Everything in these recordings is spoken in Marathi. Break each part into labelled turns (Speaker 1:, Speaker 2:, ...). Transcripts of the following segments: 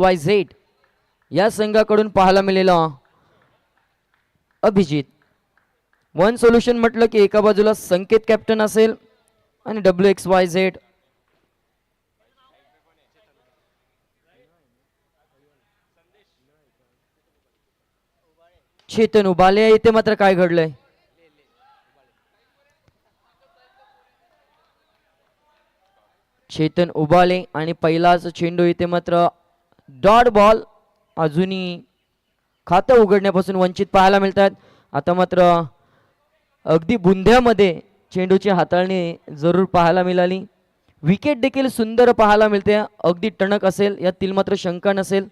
Speaker 1: XYZ या संघाकडून पाहायला मिळालेला अभिजित. वन सोल्युशन म्हटलं की एका बाजूला संकेत कॅप्टन असेल आणि WXYZ चेतन उबाले. इथे मात्र काय घडलंय? चेतन उबाले आणि पहिलाच चेंडू इथे मात्र डॉट बॉल. अजूनही खातं उघडण्यापासून वंचित पाहायला मिळतात. आता मात्र अगदी बुंध्यामध्ये चेंडूची हाताळणी जरूर पाहायला मिळाली. विकेट देखील सुंदर पाहायला मिळते. अगदी टणक असेल यातील मात्र शंका नसेल.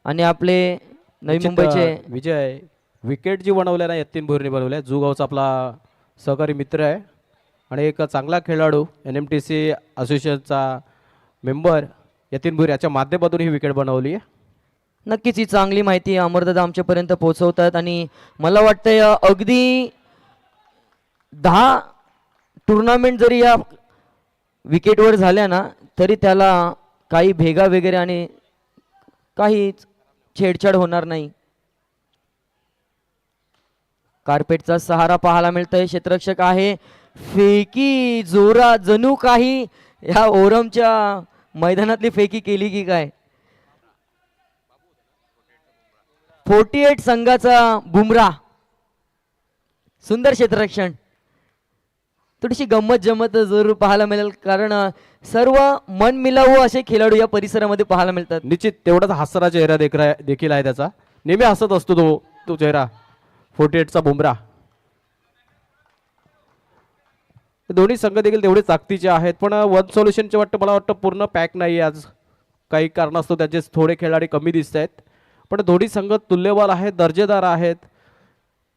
Speaker 1: आणि आपले नवी मुंबईचे
Speaker 2: विजय विकेट जी बनवल्या ना यतीन भोईरने बनवल्या. जुगावचा आपला सहकारी मित्र आहे आणि एक चांगला खेळाडू NMTC असोसिएशनचा मेंबर यतीन भोईर याच्या माध्यमातून ही विकेट बनवली आहे.
Speaker 1: नक्कीच ही चांगली माहिती अमरदादा आमच्यापर्यंत पोहोचवतात. आणि मला वाटतंय अगदी 10 टुर्नामेंट जरी या विकेटवर झाल्या ना तरी त्याला काही भेगा वगैरे आणि काही छेडछाड होणार नाही. कार्पेटचा सहारा पाहायला मिळतोय. क्षेत्ररक्षक आहे. फेकी जोरा जणू काही या ओरमच्या मैदानातली फेकी केली की काय. 48 संघाचा बुमरा. सुंदर क्षेत्ररक्षण. थोडीशी गंमत जमत जरूर पाहायला मिळेल कारण सर्व मन मिलावू असे खेळाडू या परिसरामध्ये पाहायला मिळतात.
Speaker 2: निश्चित तेवढाच हसरा चेहरा देखील आहे त्याचा. नेहमी हसत असतो तो चेहरा 48चा बुमरा. दोन्ही संघ देखील तेवढे ताकदीचे आहेत पण वन सोल्युशनचे मला वाटतं पूर्ण पॅक नाही आज. काही कारणास्तव त्याचे थोडे खेळाडू कमी दिसत आहेत पण दोन्ही संघ तुल्यबळ आहेत, दर्जेदार आहेत.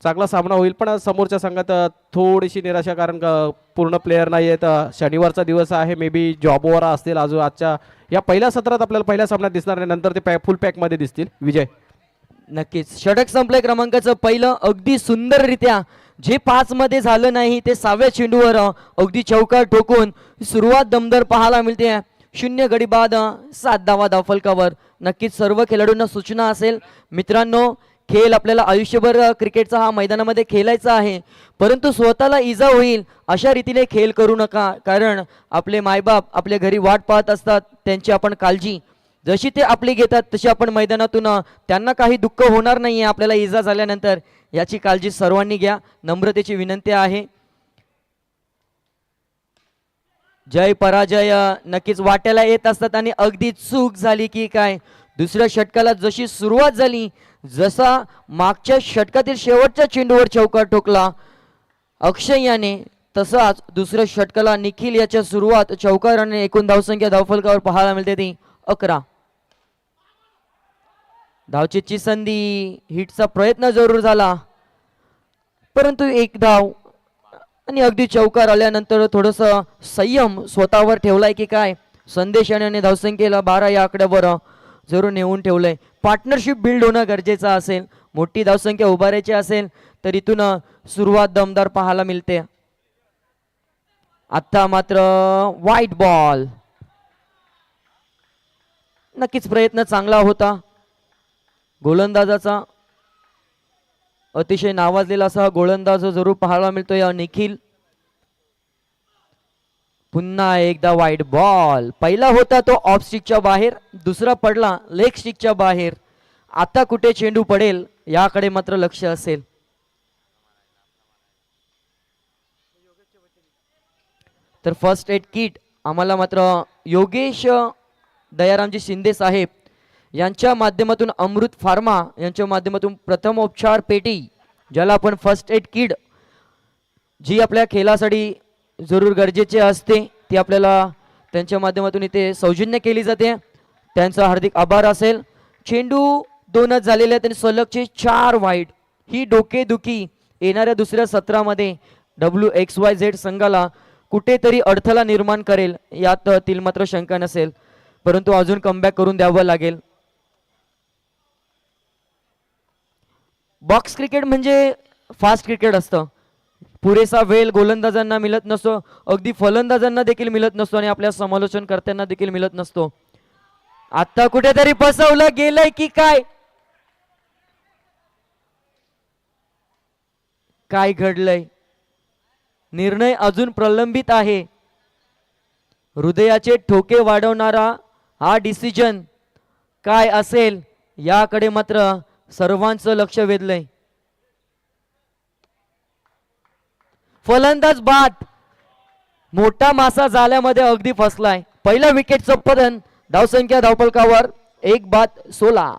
Speaker 2: चांगला सामना होईल पण समोरच्या संघात थोडीशी निराशा कारण पूर्ण प्लेयर नाही आहेत. शनिवारचा दिवस आहे. मे बी जॉबवर असतील अजून आजच्या या पहिल्या सत्रात आपल्याला पहिल्या सामन्यात दिसणार नाही. नंतर ते फुल पॅकमध्ये दिसतील. विजय
Speaker 1: नक्कीच षटक संपलंय क्रमांकाचं पहिलं. अगदी सुंदररित्या जे 5 मध्ये झालं नाही ते 6व्या चेंडूवर अगदी चौकार ठोकून सुरुवात दमदार पाहायला मिळते. 0 गडी बाद 7 धावा धावफलकावर. नक्कीच सर्व खेळाडूंना सूचना असेल मित्रांनो, खेळ आपल्याला आयुष्यभर क्रिकेटचा हा मैदानामध्ये खेळायचा आहे परंतु स्वतःला इजा होईल अशा रीतीने खेळ करू नका. कारण आपले मायबाप आपल्या घरी वाट पाहत असतात. त्यांची आपण काळजी जशी ते आपली घेतात तशी आपण मैदानातून त्यांना काही दुःख होणार नाही आपल्याला इजा झाल्यानंतर याची काळजी सर्वांनी घ्या. नम्रतेची विनंती आहे. जय पराजय नक्कीच वाट्याला येत असतात आणि अगदी चूक झाली की काय. दुसऱ्या षटकाला जशी सुरुवात झाली जसा मागच्या षटकातील शेवटच्या चेंडूवर चौकार ठोकला अक्षय याने तसाच दुसऱ्या षटकाला निखिल याच्या सुरुवात चौकार आणि एकूण धावसंख्या धावफलकावर पाहायला मिळते ती 11. धावचीची संधी हिटचा प्रयत्न जरूर झाला परंतु एक धाव आणि अगदी चौकार आल्यानंतर थोडस संयम स्वतःवर ठेवलाय की काय. संदेश याने धावसंख्येला 12 या आकड्यावर जरूर नेऊन ठेवलंय. पार्टनरशिप बिल्ड होणं गरजेचं असेल. मोठी धावसंख्या उभारायची असेल तर इथून सुरुवात दमदार पाहायला मिळते. आता मात्र व्हाईट बॉल. नक्कीच प्रयत्न चांगला होता गोलंदाजाचा. अतिशय नावाजलेला असा गोलंदाज जरूर पाहायला मिळतोय निखिल. पुन्हा एकदा व्हाईट बॉल. पहिला होता तो ऑफ स्टिकच्या बाहेर, दुसरा पडला लेग स्टिकच्या बाहेर. आता कुठे चेंडू पडेल याकडे मात्र लक्ष असेल. तर फर्स्ट एड किट आम्हाला मात्र योगेश दयारामजी शिंदे साहेब यांच्या माध्यमातून अमृत फार्मा यांच्या माध्यमातून प्रथमोपचार पेटी ज्याला आपण फर्स्ट एड किट जी आपल्या खेळासाठी जरूर गरजेचे असते ती आपल्याला त्यांच्या माध्यमातून इथे सौजन्य केली जाते. त्यांचा हार्दिक आभार असेल. चेंडू 2च झालेले आहेत आणि सलगचे 4 वाईट. ही डोकेदुखी येणाऱ्या दुसऱ्या सत्रामध्ये WXYZ संघाला कुठेतरी अडथळा निर्माण करेल यात तील मात्र शंका नसेल परंतु अजून कमबॅक करून द्यावं लागेल. बॉक्स क्रिकेट म्हणजे फास्ट क्रिकेट असतं. पुरेसा वेळ गोलंदाजांना मिळत नसतो, अगदी फलंदाजांना देखील मिळत नसतो आणि आपल्या समालोचनकर्त्यांना देखील मिळत नसतो. आता कुठेतरी फसवलं गेलंय की काय? काय घडलंय? निर्णय अजून प्रलंबित आहे. हृदयाचे ठोके वाढवणारा हा डिसिजन काय असेल याकडे मात्र सर्वांचं लक्ष वेधलंय. फलंदाज बाद, मोठा मासा जाल्यामध्ये अगदी फसलाय. पहिल्या विकेटचं पतन, धावसंख्या धावफलकावर 1-16.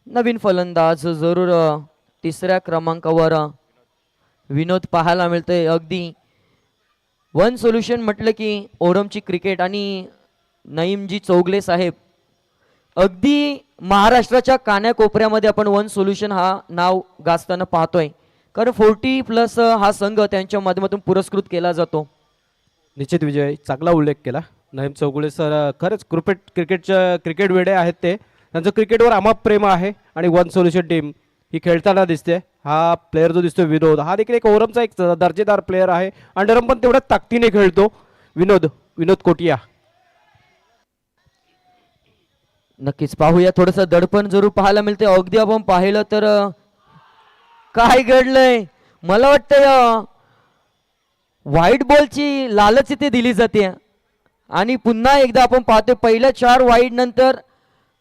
Speaker 1: नवीन फलंदाज जरूर तिसऱ्या क्रमांकावर विनोद पाहायला मिळतोय. अगदी वन सोल्युशन म्हटलं की ओरमची क्रिकेट आणि नईमजी चौगले साहेब अगदी महाराष्ट्राच्या कान्याकोपऱ्यामध्ये आपण वन सोल्युशन हा नाव गाजताना पाहतोय. कारण 40+ हा संघ त्यांच्या माध्यमातून पुरस्कृत केला जातो.
Speaker 2: निश्चित विजय, चांगला उल्लेख केला. नईम चौगुले सर खरंच क्रिकेट वेडे आहेत. ते त्यांचं क्रिकेटवर अमाप प्रेम आहे आणि वन सोल्युशन टीम ही खेळताना दिसते. हा प्लेअर जो दिसतोय विनोद, हा देखील एक ओरमचा एक दर्जेदार प्लेअर आहे. अंडरम पण तेवढ्या ताकदीने खेळतो. विनोद कोटिया.
Speaker 1: नक्कीच पाहूया, थोडंसं दडपण जरूर पाहायला मिळते. अगदी आपण पाहिलं तर काय घडलंय, मला वाटतंय व्हाईट बॉलची लालच इथे दिली जाते. आणि पुन्हा एकदा आपण पाहतोय पहिल्या 4 वाईड नंतर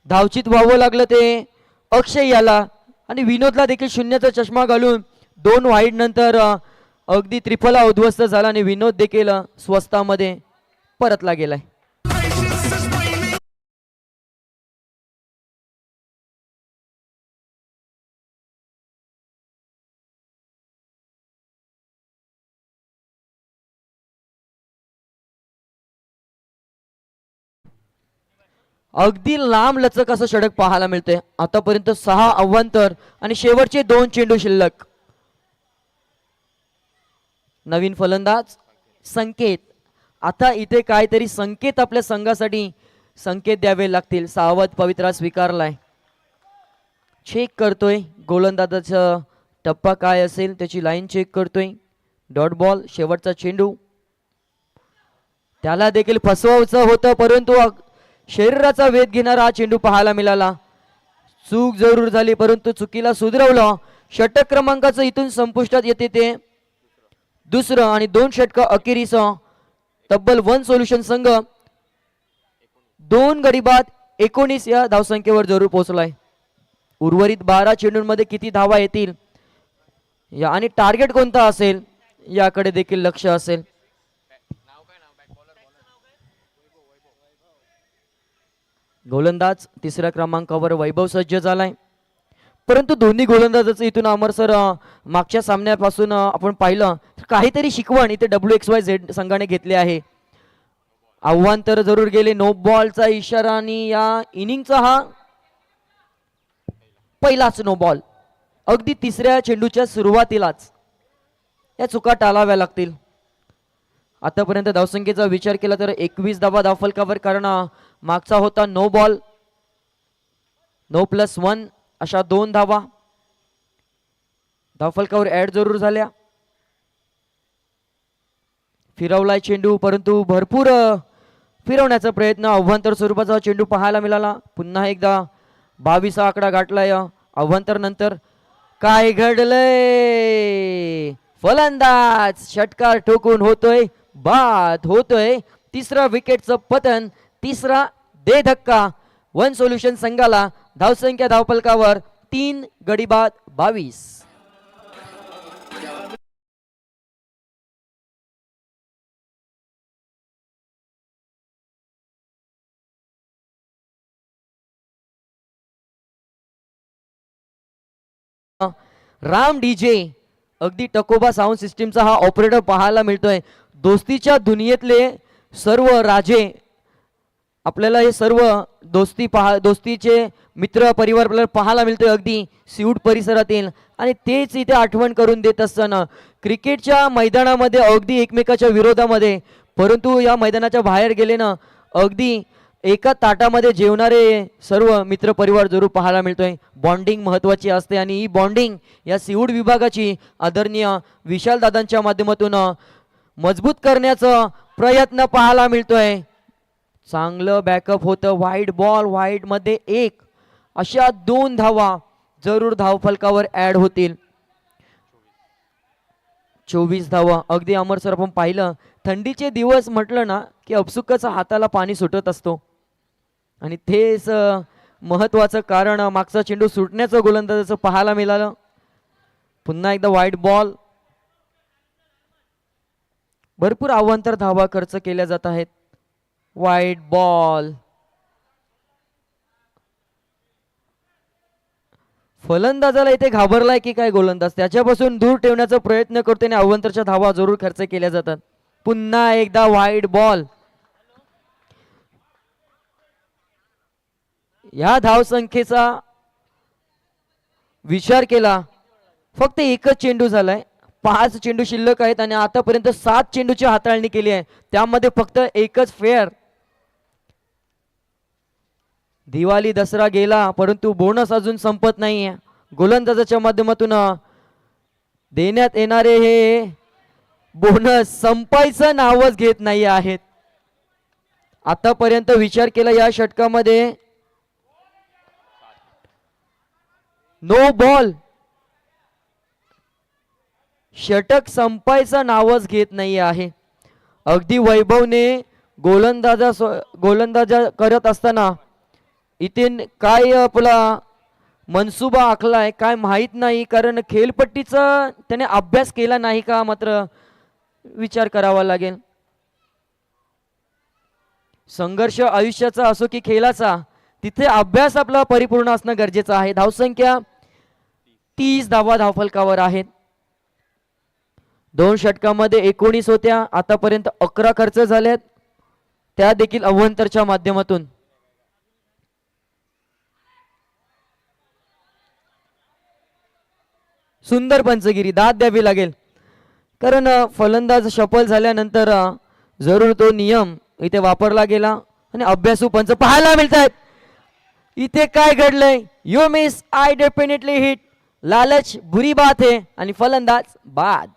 Speaker 1: धावचित व्हावं लागलं ते अक्षय याला, आणि विनोदला देखील शून्याचा चष्मा घालून 2 वाईड नंतर अगदी त्रिफला उद्ध्वस्त झाला आणि विनोद देखील स्वस्तामध्ये परतला गेलाय. अगदी लांब लचक असं षटक पाहायला मिळते. आतापर्यंत 6 अव्वंतर आणि शेवटचे 2 चेंडू शिल्लक. नवीन फलंदाज संकेत. आता इथे काहीतरी संकेत आपल्या संघासाठी संकेत द्यावे लागतील. सावध पवित्रा स्वीकारलाय. चेक करतोय गोलंदाजाचा टप्पा काय असेल, त्याची लाईन चेक करतोय. डॉट बॉल, शेवटचा चेंडू. त्याला देखील फसवायचं होतं, परंतु शरीराचा वेध घेणारा हा चेंडू पाहायला मिळाला. चूक जरूर झाली, परंतु चुकीला सुधरवलं. षटक क्रमांकाचं इथून संपुष्टात येते ते दुसरं आणि 2 षटक अखेरीस तब्बल वन सोल्युशन संघ 2 गडी बाद 19 या धावसंख्येवर जरूर पोहोचलाय. उर्वरित 12 चेंडूंमध्ये किती धावा येतील या आणि टार्गेट कोणता असेल याकडे देखील लक्ष असेल. गोलंदाज तिसऱ्या क्रमांकावर वैभव सज्ज झालाय, परंतु दोन्ही गोलंदाजाचं इथून अमरसर मागच्या सामन्यापासून आपण पाहिलं तर काहीतरी शिकवण इथे WXYZ संघाने घेतले आहे. आव्हान तर जरूर गेले. नो बॉलचा इशारा आणि या इनिंगचा हा पहिलाच नो बॉल. अगदी तिसऱ्या चेंडूच्या सुरुवातीलाच या चुका टाळाव्या लागतील. आतापर्यंत धावसंख्येचा विचार केला तर 21 धावा धावफलकावर, कारण मागचा होता नो बॉल. 9+1 अशा 2 धावा धावफलकावर ऍड जरूर झाल्या. फिरवलाय चेंडू, परंतु भरपूर फिरवण्याचा प्रयत्न. अव्वंतर स्वरूपाचा चेंडू पाहायला मिळाला. पुन्हा एकदा 22 आकडा गाठलाय अव्वंतर नंतर. काय घडलंय, फलंदाज षटकार ठोकून होतोय बाद, होतोय तिसरा विकेटचं पतन, तिसरा दे धक्का वन सोल्युशन संघाला. धावसंख्या धावफलकावर 3 गडी बाद 22. राम डीजे, अगदी टकोबा साऊंड सिस्टीमचा हा ऑपरेटर पाहायला मिळतोय. दोस्तीच्या दुनियेतले सर्व राजे आपल्याला हे सर्व दोस्तीचे मित्र परिवार आपल्याला पाहायला मिळतोय अगदी सिऊट परिसरातील, आणि तेच इथे आठवण करून देत असताना क्रिकेटच्या मैदानामध्ये अगदी एकमेकाच्या विरोधामध्ये, परंतु या मैदानाच्या बाहेर गेले ना अगदी एका ताटामध्ये जेवणारे सर्व मित्रपरिवार जरूर पाहायला मिळतोय. बॉन्डिंग महत्त्वाची असते आणि ही बॉन्डिंग या सिऊड विभागाची आदरणीय विशाल दादांच्या माध्यमातून मजबूत करण्याचा प्रयत्न पाहायला मिळतोय. चांगलं बॅकअप होतं. व्हाईट बॉल, व्हाईटमध्ये 1 अशा 2 धावा जरूर धावफलकावर ॲड होतील. 24 धावा. अगदी अमर सर आपण पाहिलं थंडीचे दिवस म्हटलं ना की अपसुकच हाताला पाणी सुटत असतो आणि तेच महत्त्वाचं कारण मागचा चेंडू सुटण्याचं गोलंदाजाचं पाहायला मिळालं. पुन्हा एकदा व्हाईट बॉल. भरपूर अवांतर धावा खर्च केल्या जात आहेत. White ball. फलंदाजाला इथे घाबरलाय की काय गोलंदाज, त्याच्यापासून दूर ठेवण्याचा प्रयत्न करतो आणि अवांतरच्या धावा जरूर खर्च केल्या जातात. पुन्हा एकदा व्हाईट बॉल. या धावसंख्येचा विचार केला फक्त एकच चेंडू झालाय. 5 चेंडू शिल्लक आहेत आणि आतापर्यंत 7 चेंडूची हाताळणी केली आहे, त्यामध्ये फक्त एकच फेअर. दिवाळी दसरा गेला परंतु बोनस अजून संपत नाहीये. गोलंदाजाच्या माध्यमातून देण्यात येणारे हे बोनस संपायचं नावच घेत नाही आहेत. आतापर्यंत विचार केला या षटकामध्ये नो बॉल. षटक संपायचं नावच घेत नाही आहे. अगदी वैभवने गोलंदाजा करत असताना इथे काय आपला मनसुबा आखलाय काय माहीत नाही, कारण खेळपट्टीचा त्याने अभ्यास केला नाही का मात्र विचार करावा लागेल. संघर्ष आयुष्याचा असो की खेळाचा, तिथे अभ्यास आपला परिपूर्ण असणं गरजेचं आहे. धावसंख्या 30 धावा धावफलकावर आहेत. 2 षटकामध्ये 19 होत्या, आतापर्यंत 11 खर्च झाल्यात, त्या देखील अव्वंतरच्या माध्यमातून. सुंदर पंचगिरी. दाद द्यावी लागेल कारण फलंदाज शफल झाल्यानंतर जरूर तो नियम इथे वापरला गेला आणि अभ्यासू पंच पाहायला मिळतात. इथे काय घडलंय? You miss, I definitely hit. लालच बुरी बात है आणि फलंदाज बाद.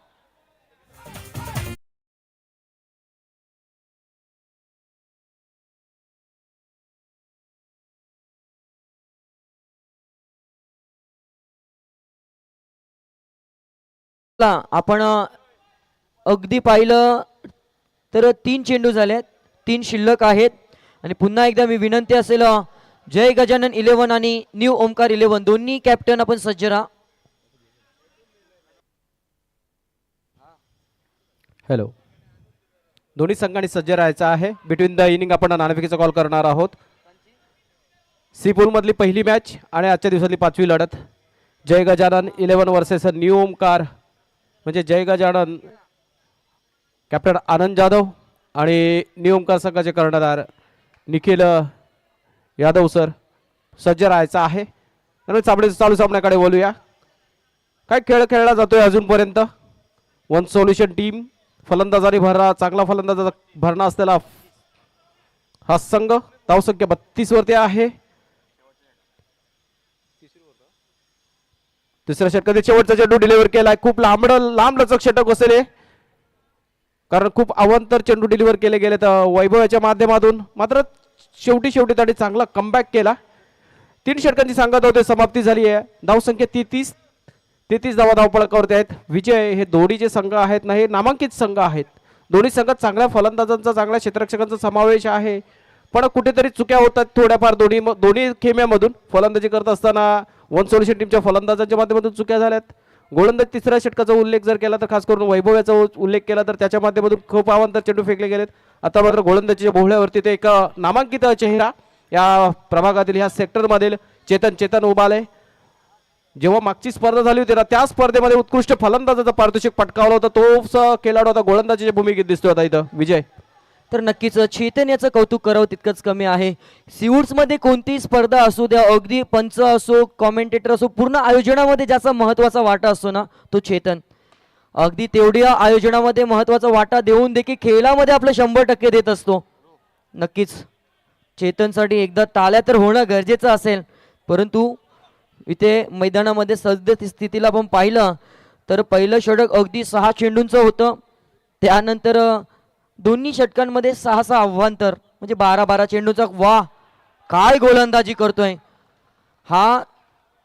Speaker 1: आपण अगदी पाहिलं तर 3 चेंडू झालेत, 3 शिल्लक आहेत आणि पुन्हा एकदा मी विनंती असेल जय गजानन 11 आणि न्यू ओमकार 11 दोन्ही कॅप्टन आपण सज्ज राहा.
Speaker 2: हॅलो, दोन्ही संघांनी सज्ज राहायचं आहे. बिटवीन द इनिंग आपण नाणेफेकीचा कॉल करणार आहोत. सी पूल मधली पहिली मॅच आणि आजच्या दिवसातली 5वी लढत. जय गजानन 11 वर्सेस न्यू ओमकार, म्हणजे जय गजानन कॅप्टन आनंद जाधव आणि न्यू ओमकार संघाचे कर्णधार निखिल यादव सर सज्ज राहायचं आहे. त्यामुळे चालू सामन्याकडे बोलूया. काय खेळ खेळला जातोय अजूनपर्यंत. वन सोल्युशन टीम फलंदाजाने भरला, चांगला फलंदाजा भरणा असलेला हा संघ. धावसंख्या 32 वरती आहे. तिसऱ्या षटकात शेवटचा चेंडू डिलिव्हर केलाय. खूप लांब लचक षटक असेल हे, कारण खूप अवांतर चेंडू डिलिव्हर केले गेले तर वैभवाच्या माध्यमातून. मात्र शेवटी त्यांनी चांगला कमबॅक केला. 3 षटकांची सांगत होते समाप्ती झाली आहे. धावसंख्या 33 धावा धावफलकावरती आहेत. विजय हे दोन्ही संघ आहेत ना, हे नामांकित संघ आहेत. दोन्ही संघात चांगल्या फलंदाजांचा चांगल्या क्षेत्ररक्षकांचा समावेश आहे, पण कुठेतरी चुक्या होतात थोड्याफार दोन्ही खेम्यामधून. फलंदाजी करत असताना वन सोल्युशन टीमच्या फलंदाजांच्या माध्यमातून चुक्या झाल्यात. गोलंदाज तिसऱ्या षटकाचा उल्लेख जर केला तर खास करून वैभवाचा उल्लेख केला तर त्याच्या माध्यमातून खूप अवांतर चेंडू फेकले गेलेत. आता मात्र गोलंदाजीच्या भोवळ्यावरती ते एक नामांकित चेहरा या प्रभागातील ह्या सेक्टरमधील चेतन उभाले. जेव्हा मागची स्पर्धा झाली होती ना, त्या स्पर्धेमध्ये उत्कृष्ट फलंदाजाचा पारितोषिक पटकावला होता, तो खेळाडू आता गोलंदाजीच्या भूमिकेत दिसतोय आता इथं विजय.
Speaker 1: तर नक्कीच चेतन याचं कौतुक करावं तितकंच कमी आहे. सिवूड्स मध्ये कोणतीही स्पर्धा असू द्या, अगदी पंच असो कॉमेंटेटर असो, पूर्ण आयोजनामध्ये ज्याचा महत्त्वाचा वाटा असतो ना तो चेतन. अगदी तेवढ्या आयोजनामध्ये महत्वाचा वाटा देऊन देखील खेळामध्ये आपलं 100% देत असतो. नक्कीच चेतनसाठी एकदा टाळ्या तर होणं गरजेचं असेल, परंतु इथे मैदानामध्ये सद्यस्थितीला आपण पाहिलं तर पहिलं षटक अगदी 6 चेंडूंचं होतं. त्यानंतर दोन्ही षटकांमध्ये 6-6 अव्वांतर म्हणजे 12-12 चेंडूचा. वा, काय गोलंदाजी करतोय हा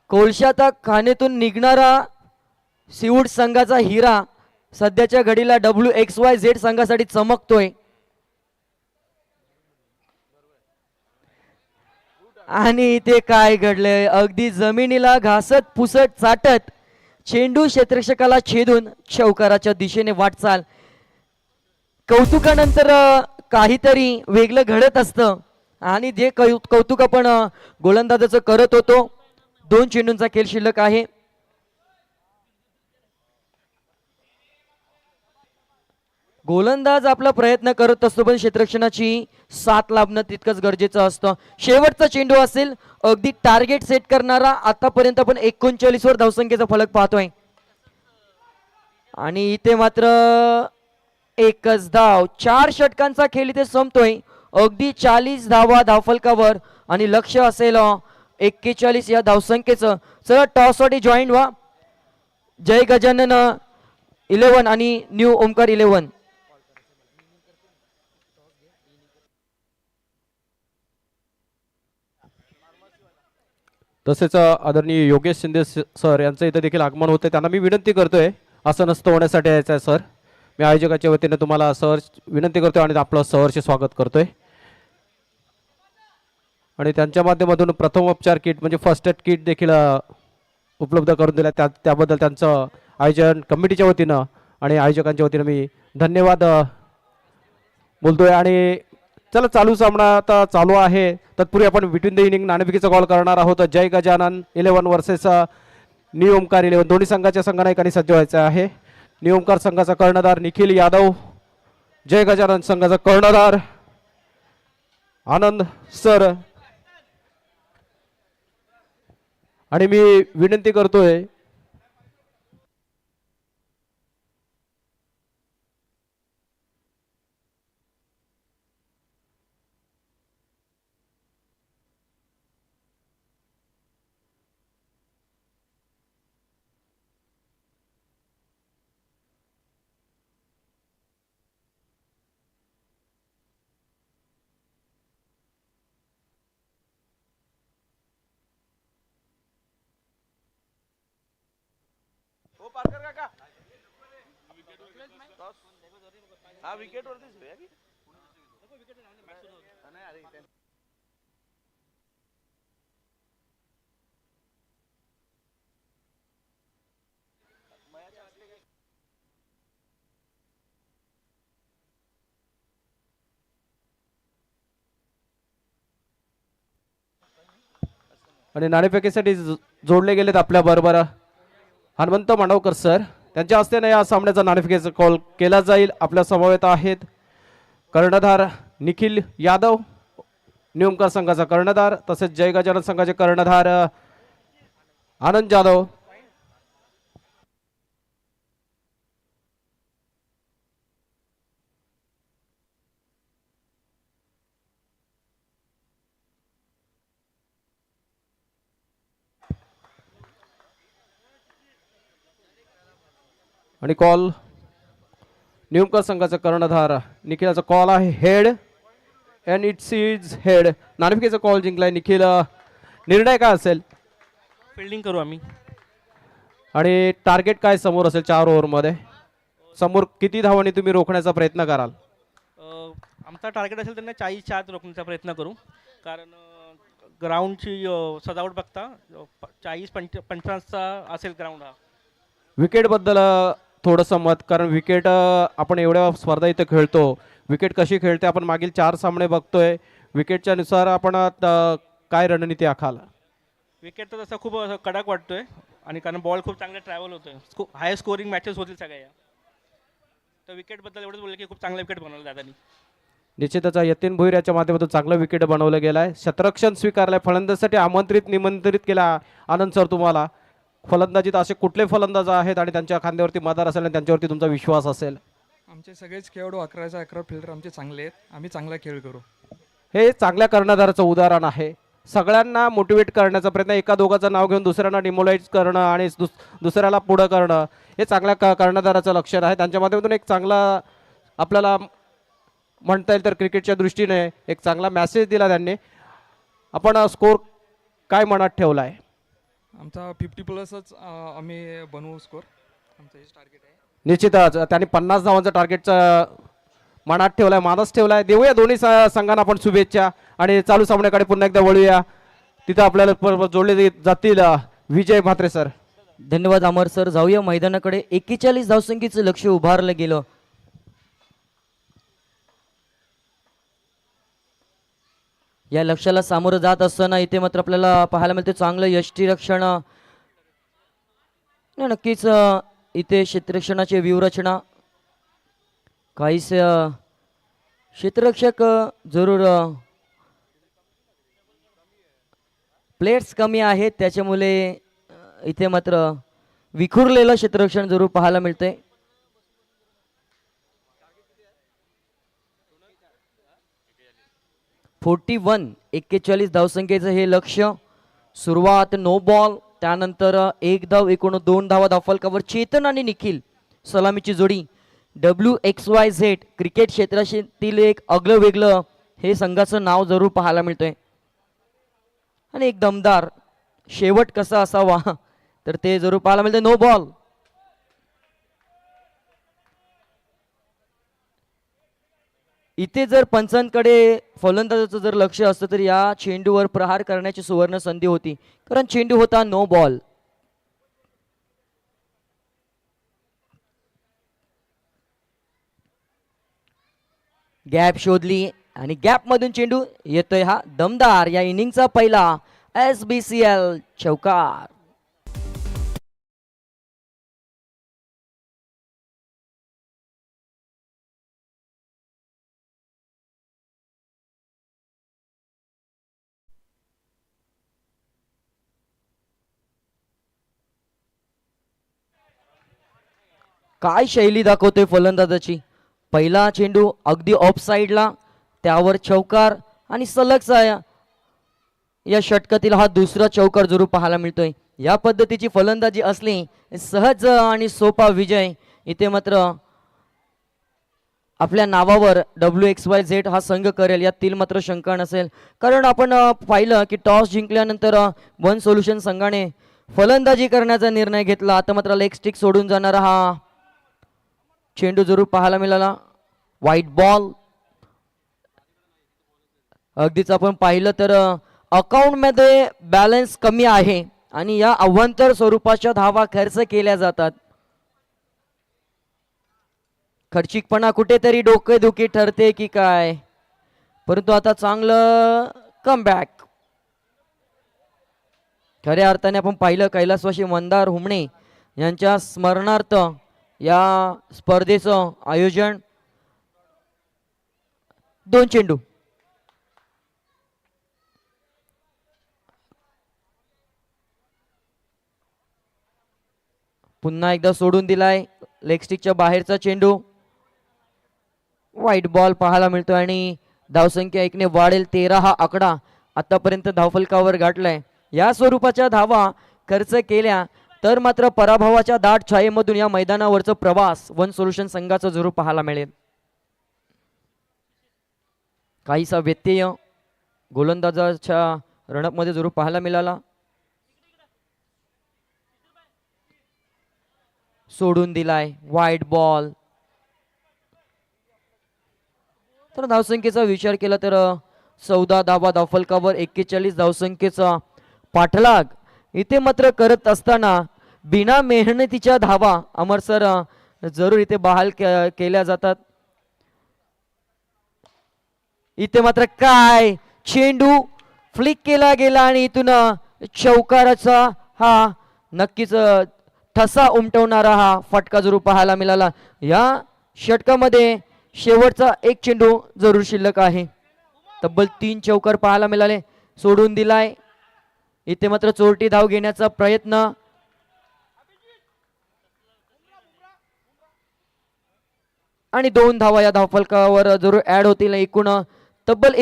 Speaker 1: कोळशाचा खाणेतून निघणारा सिवूड संघाचा हिरा सध्याच्या घडीला WXYZ संघासाठी चमकतोय. आणि इथे काय घडलंय, अगदी जमिनीला घासत पुसत चाटत चेंडू क्षेत्ररक्षकाला छेदून चौकाराच्या दिशेने वाटचाल. कौतुकानंतर काहीतरी वेगळं घडत असतं आणि जे कौतुक आपण गोलंदाजाचं करत होतो. 2 चेंडूंचा खेळ शिल्लक आहे. गोलंदाज आपला प्रयत्न करत असतो पण क्षेत्ररक्षणाची साथ लाभणं तितकंच गरजेचं असतं. शेवटचा चेंडू असेल, अगदी टार्गेट सेट करणारा. आतापर्यंत आपण 39 वर धावसंख्येचा फलक पाहतोय आणि इथे मात्र एकच धाव. 4 षटकांचा खेळ इथे संपतोय. अगदी 40 धावा धावफलकावर आणि लक्ष असेल 41 या धावसंख्येचं. चला टॉससाठी जॉईन व्हा. जय गजानन 11 आणि न्यू ओमकार 11.
Speaker 2: तसेच आदरणीय योगेश शिंदे सर यांचं इथं देखील आगमन होतं. त्यांना मी विनंती करतोय असं नसतं होण्यासाठी यायचं आहे सर. मी आयोजकाच्या वतीने तुम्हाला सर विनंती करतोय आणि आपलं सहर्ष स्वागत करतोय. आणि त्यांच्या माध्यमातून प्रथम उपचार किट म्हणजे फर्स्ट एड किट देखील उपलब्ध करून दिल्या. त्याबद्दल त्यांचं आयोजन कमिटीच्या वतीनं आणि आयोजकांच्या वतीनं मी धन्यवाद बोलतोय. आणि चला चालू सामना आता चालू आहे. तत्पूर्वी आपण बिटवीन द इनिंग नाणेफेकीचा कॉल करणार आहोत. जय गजानन 11 वर्सेस न्यू ओमकार 11. दोन्ही संघाच्या संघनायकांनी सज्ज व्हायचं आहे. न्यू ओमकार संघाचा कर्णधार निखिल यादव, जय गजानन संघाचा कर्णधार आनंद सर. आणि मी विनंती करतोय आणि नाणेफेकीसाठी जोडले गेलेत आपल्या बरोबर हनुमंत मांडवकर सर. त्यांच्या हस्ते या सामन्याचा नाणेफेकीचा कॉल केला जाईल. आपल्या समवेत आहेत कर्णधार निखिल यादव न्यू ओमकार संघाचा कर्णधार, तसेच जय गजानन संघाचे कर्णधार आनंद जाधव. आणि कॉल न्यू ओमकार संघाचा कर्णधार निखिलाचा कॉल आहे head and it's is head. नाणेफेकीचा कॉल जिंकलाय निखिल. निर्णय काय असेल?
Speaker 3: फिल्डिंग करू आम्ही.
Speaker 2: आणि टार्गेट काय समोर असेल 4 ओव्हरमध्ये? समोर किती धावांनी तुम्ही रोखण्याचा प्रयत्न कराल?
Speaker 3: आमचा टार्गेट असेल त्यांना 40च्या आत रोखण्याचा प्रयत्न करू. कारण ग्राउंडची सजावट बघता 40-50चा असेल ग्राउंड हा.
Speaker 2: विकेटबद्दल थोडंसं मत, कारण विकेट आपण एवढ्या स्पर्धा इथे खेळतो, विकेट कशी खेळते आपण मागील 4 सामने बघतोय. विकेटच्या नुसार आपण काय रणनीती आखाल?
Speaker 3: विकेट तर तसा खूप कडक वाटतोय आणि कारण बॉल खूप चांगला ट्रॅव्हल होतोय. हाय स्कोरिंग मॅचेस होतील सगळ्या. तर विकेटबद्दल एवढंच बोलले की खूप चांगला विकेट बनवलं दादानी.
Speaker 2: निश्चितच यतीन भोईर याच्या माध्यमातून चांगलं विकेट बनवलं गेलं आहे. शतरक्षण स्वीकारलंय. फलंदाजीसाठी आमंत्रित निमंत्रित केला आनंद सर तुम्हाला. फलंदाजीत असे कुठले फलंदाज आहेत आणि त्यांच्या खांद्यावरती मदार असेल आणि त्यांच्यावरती तुमचा विश्वास असेल?
Speaker 4: आमचे सगळेच खेळाडू 11 फिल्डर आमचे चांगले आहेत. आम्ही चांगला खेळ करू.
Speaker 2: हे चांगल्या कर्णधाराचं उदाहरण आहे. सगळ्यांना मोटिवेट करण्याचा प्रयत्न, एका दोघाचं नाव घेऊन दुसऱ्यांना डिमोलाइज करणं आणि दुसऱ्याला पुढं करणं, हे चांगल्या कर्णधाराचं लक्षण आहे. त्यांच्या माध्यमातून एक चांगला आपल्याला म्हणता येईल तर क्रिकेटच्या दृष्टीने एक चांगला मेसेज दिला त्यांनी. आपण स्कोर काय मनात ठेवला आहे?
Speaker 4: आमचा 50+ आम्ही बनवू स्कोर. आमचं हेच टार्गेट आहे.
Speaker 2: निश्चितच त्यांनी 50 धावांचं टार्गेटचा मनात ठेवलाय, मानस ठेवलाय. देऊया दोन्ही संघांना आपण शुभेच्छा आणि चालू सामन्याकडे पुन्हा एकदा वळूया. तिथं आपल्याला जोडले जातील विजय म्हात्रे सर.
Speaker 1: धन्यवाद अमर सर. जाऊया मैदानाकडे. 41 धावसंख्येचं लक्ष उभारलं गेलं. या लक्ष्याला सामोरं जात असताना इथे मात्र आपल्याला पाहायला मिळते चांगलं यष्टीरक्षण. नक्कीच इथे क्षेत्ररक्षणाची व्यूहरचना, काहीच क्षेत्ररक्षक जरूर प्लेट्स कमी आहेत, त्याच्यामुळे इथे मात्र विखुरलेलं क्षेत्ररक्षण जरूर पाहायला मिळतंय. .41 41 धावसंख्येचं हे लक्ष्य. सुरुवात नो बॉल, त्यानंतर 1 धाव, एकूण 2 धावा धावफलकावर. चेतन आणि निखिल सलामीची जोडी. WXYZ क्रिकेट क्षेत्रातील एक आगळं वेगळं हे संघाचं नाव जरूर पाहायला मिळतंय. आणि एक दमदार शेवट कसा असावा तर ते जरूर पाहायला मिळतंय. No ball. इथे जर पंचांकडे फलंदाजाचं जर लक्ष असतं तर या चेंडूवर प्रहार करण्याची सुवर्ण संधी होती, कारण चेंडू होता नो बॉल. गॅप शोधली आणि गॅप मधून चेंडू येतोय हा दमदार. या इनिंगचा पहिला SBCL चौकार. काय शैली दाखवतोय फलंदाजाची. पहिला चेंडू अगदी ऑफ साइडला, त्यावर चौकार आणि सलगचा या षटकातील हा दुसरा चौकार जरूर पाहायला मिळतोय. या पद्धतीची फलंदाजी असली सहज आणि सोपा विजय इथे मात्र आपल्या नावावर WXYZ हा संघ करेल यातील मात्र शंका नसेल. कारण आपण पाहिलं की टॉस जिंकल्यानंतर वन सोल्युशन संघाने फलंदाजी करण्याचा निर्णय घेतला. आता मात्र लेग स्टिक सोडून जाणारा हा चेंडू जरूर पाहायला मिळाला. White ball. अगदीच आपण पाहिलं तर अकाउंटमध्ये बॅलन्स कमी आहे आणि या अवांतर स्वरूपाच्या धावा खर्च केल्या जातात. खर्चिकपणा कुठेतरी डोकेदुखी ठरते की काय, परंतु आता चांगलं कमबॅक. खऱ्या अर्थाने आपण पाहिलं कैलासवासी मंदार हुमणे यांच्या स्मरणार्थ या स्पर्धेचं आयोजन. 2 चेंडू. पुन्हा एकदा सोडून दिलाय. लेग स्टिकच्या बाहेरचा चेंडू. व्हाईट बॉल पाहायला मिळतो आणि धावसंख्या 1 ने वाढेल. 13 हा आकडा आतापर्यंत धावफलकावर गाठलाय. या स्वरूपाच्या धावा खर्च केल्या तर मात्र पराभवाच्या दाट छायेमधून या मैदानावरचा प्रवास वन सोल्युशन संघाचा जरूर पाहायला मिळेल. काहीसा व्यत्यय गोलंदाजाच्या रणपमध्ये जरूर पाहायला मिळाला. सोडून दिलाय. White ball. तर धावसंख्येचा विचार केला तर 14 धावा धावफलकावर. 41 धावसंख्येचा पाठलाग इथे मात्र करत असताना बिना मेहनतीच्या धावा अमर सर जरूर इथे बहाल केल्या जातात. इथे मात्र काय चेंडू फ्लिक केला गेला आणि इथून चौकाराचा हा नक्कीच ठसा उमटवणारा हा फटका जरूर पाहायला मिळाला. या षटकामध्ये शेवटचा 1 चेंडू जरूर शिल्लक आहे. तब्बल 3 चौकार पाहायला मिळाले. सोडून दिलाय. इथे मात्र चोरटी धाव घेण्याचा प्रयत्न. आणि 2 धावा या धावफलकावर जरूर ऍड होतील. एकूण तब्बल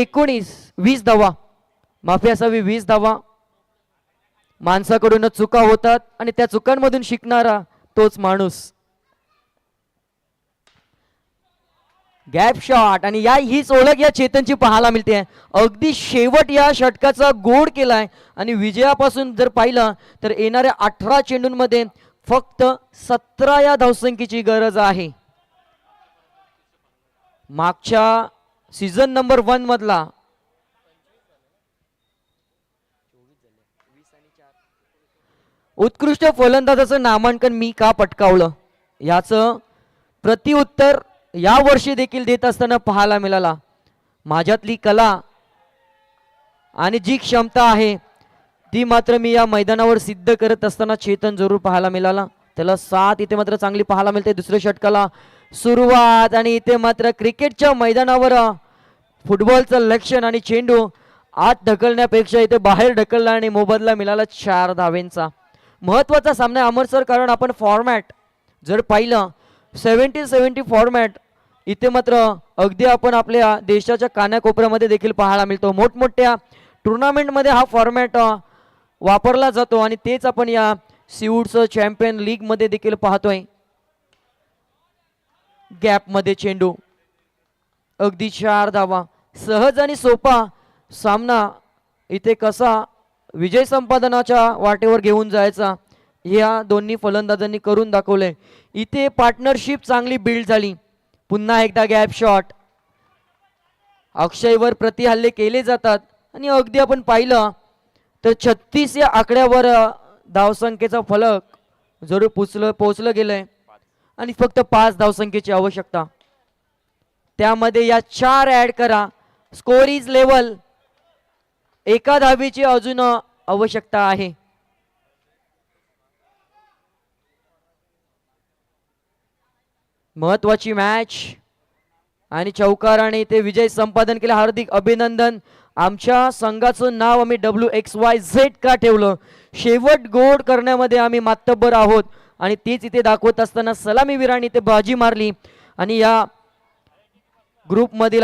Speaker 1: 20 धावा, माफी असावी 20 धावा. माणसाकडून चुका होतात आणि त्या चुकांमधून शिकणारा तोच माणूस. गॅप शॉट आणि हीच ओळख या चेतनची पाहायला मिळते. अगदी शेवट या षटकाचा गोड केलाय आणि विजयापासून जर पाहिलं तर येणाऱ्या 18 चेंडूंमध्ये फक्त 17 या धावसंख्येची गरज आहे. मागच्या सीझन नंबर 1 मधला उत्कृष्ट फलंदाजाचं नामांकन मी का पटकावलं याचं प्रतिउत्तर या वर्षी देखील देत असताना पाहायला मिळाला. माझ्यातली कला आणि जी क्षमता आहे ती मात्र मी या मैदानावर सिद्ध करत असताना चेतन जरूर पाहायला मिळाला. त्याला साथ इथे मात्र चांगली पाहायला मिळते. दुसऱ्या षटकाला सुरुवात आणि इथे मात्र क्रिकेटच्या मैदानावर फुटबॉलचं लक्षण आणि चेंडू आत ढकलण्यापेक्षा इथे बाहेर ढकलला आणि मोबदला मिळाला 4 धावेंचा. महत्वाचा सामना आहे अमर सर, कारण आपण फॉर्मॅट जर पाहिलं 70-70 फॉर्मॅट इथे मात्र अगदी आपण आपल्या देशाच्या कानाकोपऱ्यामध्ये देखील पाहायला मिळतो. मोठमोठ्या टुर्नामेंटमध्ये हा फॉर्मॅट वापरला जातो आणि तेच आपण या सीवूड्स चॅम्पियन लीग मध्ये देखील पाहतोय. गॅप मध्ये चेंडू, अगदी 4 धावा. सहज आणि सोपा सामना इथे कसा विजय संपादनाच्या वाटेवर घेऊन जायचा या दोन्ही फलंदाजांनी करून दाखवले. इथे पार्टनरशिप चांगली बिल्ड झाली. पुन्हा एकदा गॅप शॉट. अक्षयवर प्रतिहल्ले केले जातात आणि अगदी आपण पाहिलं तर 36 या आकड्यावर धावसंख्येचा फलक जरूर पोचलं गेलंय आणि फक्त 5 धावसंख्येची आवश्यकता. त्यामध्ये या 4 ऍड करा. Score is level. 1 धावेची अजून आवश्यकता आहे. महत्वाची मॅच आणि चौकाराने इथे विजय संपादन केले. हार्दिक अभिनंदन. आमच्या संघाचं नाव आम्ही WXYZ का ठेवलं, शेवट गोड करण्यामध्ये आम्ही मातब्बर आहोत आणि तीच इथे दाखवत असताना सलामीवीरांनी इथे बाजी मारली आणि या ग्रुपमधील